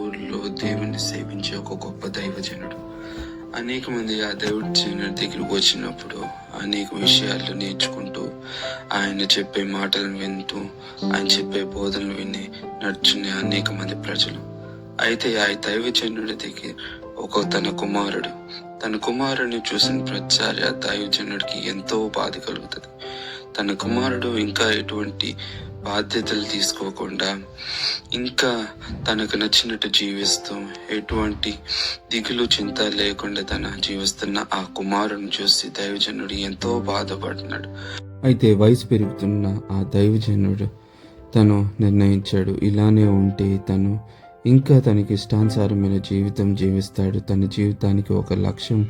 ఊరిలో దేవుణ్ణి సేవించే ఒక గొప్ప దైవజనుడు. అనేక మంది ఆ దైవజనుడి దగ్గరికి వచ్చినప్పుడు అనేక విషయాలు నేర్చుకుంటూ, ఆయన చెప్పే మాటలను వింటూ, ఆయన చెప్పే బోధనలు విని నడుచునే అనేక మంది ప్రజలు. అయితే ఆ దైవజనుడి దగ్గర తన కుమారుడిని చూసిన ప్రతిసారి ఆ దైవజనుడికి ఎంతో బాధ కలుగుతుంది. తన కుమారుడు ఇంకా ఎటువంటి బాధ్యతలు తీసుకోకుండా, ఇంకా తనకు నచ్చినట్టు జీవిస్తూ, ఎటువంటి దిగులు చింత లేకుండా తన జీవిస్తున్న ఆ కుమారుని చూసి దైవజనుడు ఎంతో బాధపడుతున్నాడు. అయితే వయసు పెరుగుతున్న ఆ దైవజనుడు తను నిర్ణయించాడు, ఇలానే ఉంటే తను ఇంకా తనకి ఇష్టానుసారమైన జీవితం జీవిస్తాడు, తన జీవితానికి ఒక లక్ష్యం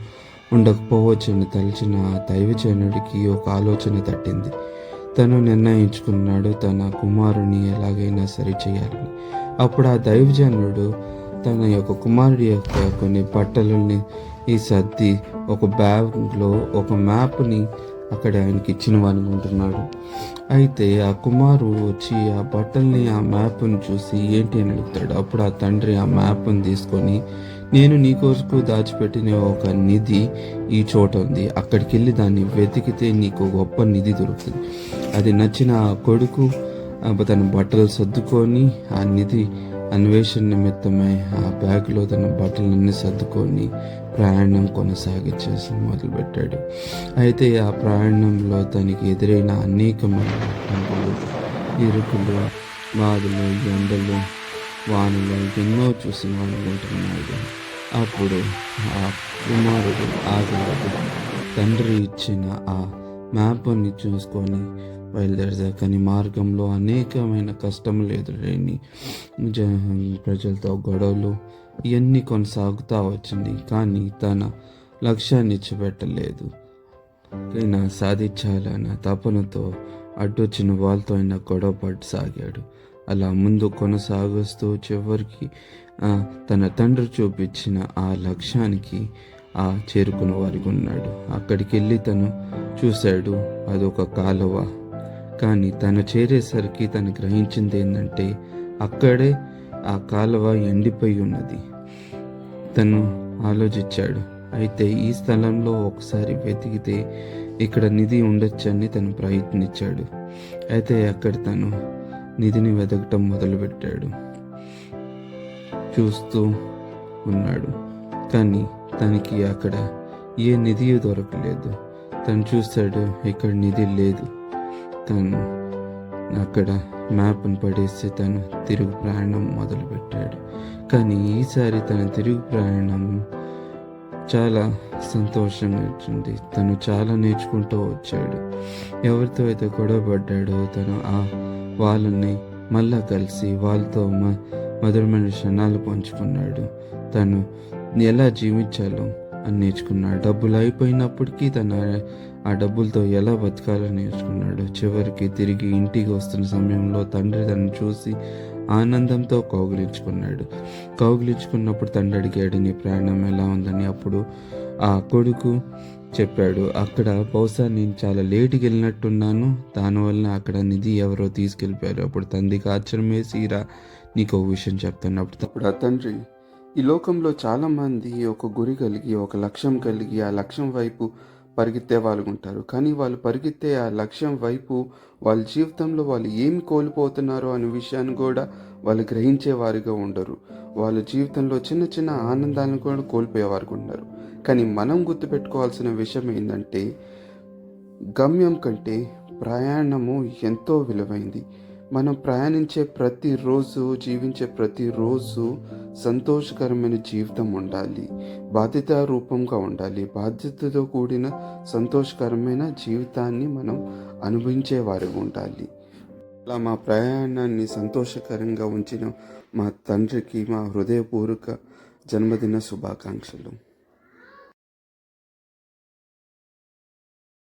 ఉండకపోవచ్చని తలచిన ఆ దైవజనుడికి ఒక ఆలోచన తట్టింది. తను నిర్ణయించుకున్నాడు తన కుమారుని ఎలాగైనా సరి చేయాలని. అప్పుడు ఆ దైవజనుడు తన యొక్క కుమారుడి యొక్క కొన్ని బట్టలని సర్ది ఒక బ్యాగ్లో ఒక మ్యాప్ని అక్కడ ఆయనకి ఇచ్చిన అనుకుంటున్నాడు. అయితే ఆ కుమారు వచ్చి ఆ బట్టల్ని ఆ మ్యాప్ని చూసి ఏంటి అని అడుగుతాడు. అప్పుడు ఆ తండ్రి ఆ మ్యాప్ని తీసుకొని, నేను నీ కొరకు దాచిపెట్టిన ఒక నిధి ఈ చోట ఉంది, అక్కడికి వెళ్ళి దాన్ని వెతికితే నీకు గొప్ప నిధి దొరుకుతుంది. అది నచ్చిన ఆ కొడుకు తన బట్టలు సర్దుకొని ఆ నిధి అన్వేషణ నిమిత్తమై ఆ బ్యాగ్లో తన బట్టలన్నీ సర్దుకొని ప్రయాణం కొనసాగించేసి మొదలుపెట్టాడు. అయితే ఆ ప్రయాణంలో తనకి ఎదురైన అనేకమైన ఇరుకులు, బాధలు, ఎండలు, వానలు ఎన్నో చూసి అనుకుంటున్నాడు. అప్పుడు ఆ కుమారుడు ఆగాడు. తండ్రి ఇచ్చిన ఆ మ్యాప్ని చూసుకొని బయలుదేరదా. కానీ మార్గంలో అనేకమైన కష్టములు ఎదురైన ప్రజలతో గొడవలు ఇవన్నీ కొనసాగుతూ వచ్చింది. కానీ తన లక్ష్యాన్ని ఇచ్చిపెట్టలేదు. అయినా సాధించాలన్న తపనతో అడ్డొచ్చిన వాళ్ళతో అయినా గొడవ పడసాగాడు. అలా ముందు కొనసాగుస్తూ చివరికి తన తండ్రి చూపించిన ఆ లక్ష్యానికి చేరుకున్న వారికి ఉన్నాడు. అక్కడికి వెళ్ళి తను చూశాడు, అదొక కాలువ. కానీ తను చేరేసరికి తను గ్రహించింది ఏంటంటే అక్కడే ఆ కాలువ ఎండిపోయి ఉన్నది. తను ఆలోచించాడు, అయితే ఈ స్థలంలో ఒకసారి వెతికితే ఇక్కడ నిధి ఉండొచ్చని తను ప్రయత్నించాడు. అయితే అక్కడ తను నిధిని వెతకటం మొదలుపెట్టాడు. చూస్తూ ఉన్నాడు, కానీ తనకి అక్కడ ఏ నిధి దొరకలేదు. తను చూశాడు, ఇక్కడ నిధి లేదు. తను అక్కడ మ్యాప్ను పడేసి తను తిరుగు ప్రయాణం మొదలుపెట్టాడు. కానీ ఈసారి తన తిరుగు ప్రయాణం చాలా సంతోషంగా వచ్చింది. తను చాలా నేర్చుకుంటూ వచ్చాడు. ఎవరితో అయితే గొడవ పడ్డాడో తను వాళ్ళని మళ్ళా కలిసి వాళ్ళతో మధురమైన క్షణాలు పంచుకున్నాడు. తను ఎలా జీవించాలో అని నేర్చుకున్నాడు. డబ్బులు అయిపోయినప్పటికీ తను ఆ డబ్బులతో ఎలా బతకాలో నేర్చుకున్నాడు. చివరికి తిరిగి ఇంటికి వస్తున్న సమయంలో తండ్రి తను చూసి ఆనందంతో కౌగిలించుకున్నప్పుడు తండ్రి అడిగాడు, నీ ప్రయాణం ఎలా ఉందని. అప్పుడు ఆ కొడుకు చెప్పాడు, అక్కడ బహుశా నేను చాలా లేటుకి వెళ్ళినట్టున్నాను, దానివల్ల అక్కడ నిధి ఎవరో తీసుకెళ్ళిపోయారు. అప్పుడు తండ్రికి ఆశ్చర్యం వేసి, నీకు ఒక విషయం చెప్తాను. అప్పుడు ఆ తండ్రి, ఈ లోకంలో చాలామంది ఒక గురి కలిగి, ఒక లక్ష్యం కలిగి ఆ లక్ష్యం వైపు పరిగెత్తే వాళ్ళు ఉంటారు. కానీ వాళ్ళు పరిగెత్తే ఆ లక్ష్యం వైపు వాళ్ళ జీవితంలో వాళ్ళు ఏమి కోల్పోతున్నారో అనే విషయాన్ని కూడా వాళ్ళు గ్రహించేవారిగా ఉండరు. వాళ్ళ జీవితంలో చిన్న చిన్న ఆనందాలను కూడా కోల్పోయేవారు ఉన్నారు. కానీ మనం గుర్తుపెట్టుకోవాల్సిన విషయం ఏంటంటే, గమ్యం కంటే ప్రయాణము ఎంతో విలువైంది. మనం ప్రయాణించే ప్రతిరోజు, జీవించే ప్రతిరోజు సంతోషకరమైన జీవితం ఉండాలి, బాధ్యత రూపంగా ఉండాలి. బాధ్యతతో కూడిన సంతోషకరమైన జీవితాన్ని మనం అనుభవించేవారిగా ఉండాలి. అలా మా ప్రయాణాన్ని సంతోషకరంగా ఉంచిన మా తండ్రికి మా హృదయపూర్వక జన్మదిన శుభాకాంక్షలు.